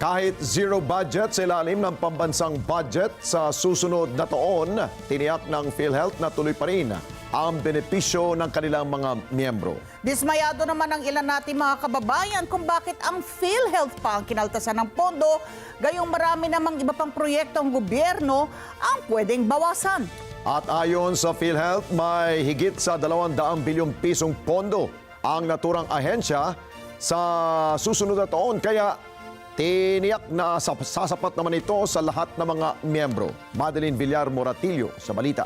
Kahit zero budget sa ilalim ng pambansang budget sa susunod na taon, tiniyak ng PhilHealth na tuloy pa rin ang benepisyo ng kanilang mga miyembro. Dismayado naman ang ilan nating mga kababayan kung bakit ang PhilHealth pa ang kinaltasan ng pondo, gayong marami namang iba pang proyektong gobyerno ang pwedeng bawasan. At ayon sa PhilHealth, may higit sa 200 bilyong pisong pondo ang naturang ahensya sa susunod na taon. Kaya tiniyak na sasapat naman ito sa lahat ng mga miyembro. Madeline Villar Moratillo sa balita.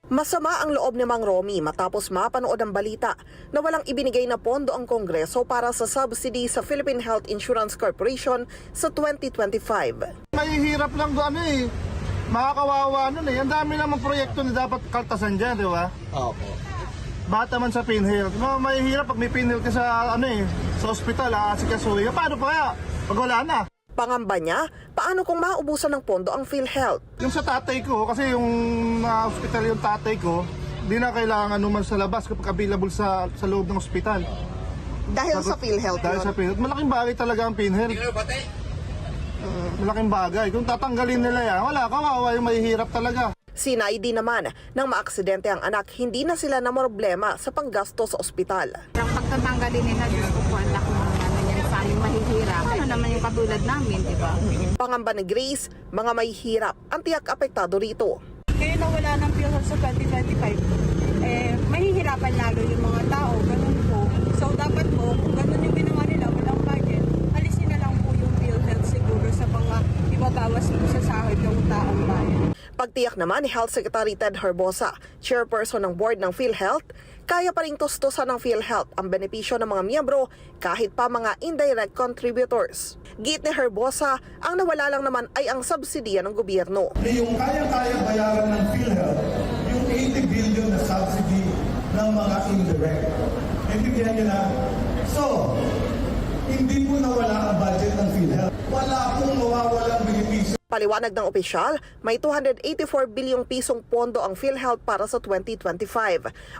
Masama ang loob ni Mang Romy matapos mapanood ang balita na walang ibinigay na pondo ang Kongreso para sa subsidy sa Philippine Health Insurance Corporation sa 2025. Mahihirap lang doon makakawawa nun Ang dami namang proyekto na dapat kaltasan dyan, di ba? Opo. Bata man sa PhilHealth. Mahihirap pag may PhilHealth ka sa sa ospital, asikasuhin. Paano pa kaya? Pag wala na. Pangamba niya, paano kung maubusan ng pondo ang PhilHealth? Yung sa tatay ko, kasi yung hospital yung tatay ko, di na kailangan naman sa labas kapag available sa loob ng ospital. Dahil sa PhilHealth Dahil sa PhilHealth. Malaking bagay talaga ang PhilHealth. Malaking bagay. Kung tatanggalin nila yan, wala, kawawa yung mahihirap talaga. Sinay din naman, nang maaksidente ang anak, hindi na sila na problema sa panggasto sa ospital. Ang pagtatanggalin nila, Diyos ko po, anak mo yan sa aming mahihirap. Ano naman yung katulad namin, di ba? Pangamba ni Grace, mga mahihirap ang tiyak apektado rito. Ngayon na wala ng PhilHealth sa 2025, mahihirapan lalo yung mga tao, ganun po. So dapat po, kung ganun yung ginawa nila, walang budget, alisin na lang po yung PhilHealth siguro sa mga ibabawas po sa sahod ng taong bayan. Pagtiyak naman ni Health Secretary Ted Herbosa, chairperson ng board ng PhilHealth, kaya pa rin tustusan ng PhilHealth ang benepisyo ng mga miyembro kahit pa mga indirect contributors. Git ni Herbosa, ang nawala lang naman ay ang subsidiya ng gobyerno. Yung kaya-kaya bayaran ng PhilHealth, yung 80 billion na subsidy ng mga indirect. Naintindihan niyo na? So, hindi po nawala ang budget ng PhilHealth. Wala pong mawawalang benepisyo. Paliwanag ng opisyal, may 284 bilyong pisong pondo ang PhilHealth para sa 2025.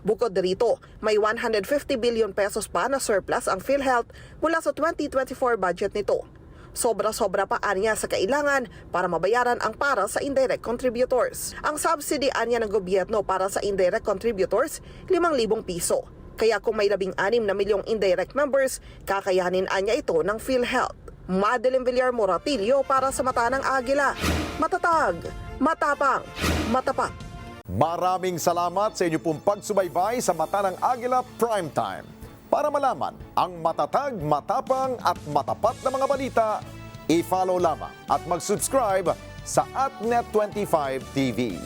Bukod dito, may 150 billion pesos pa na surplus ang PhilHealth mula sa 2024 budget nito. Sobra-sobra pa anya sa kailangan para mabayaran ang para sa indirect contributors. Ang subsidy anya ng gobyerno para sa indirect contributors, 5,000 piso. Kaya kung may 16 na milyong indirect members, kakayanin anya ito ng PhilHealth. Madeline Villar Moratillo para sa Mata ng Agila. Matatag, matapang, matapat. Maraming salamat sa inyo pong pagsubaybay sa Mata ng Agila Primetime. Para malaman ang matatag, matapang at matapat na mga balita, i-follow lamang at mag-subscribe sa @net25tv.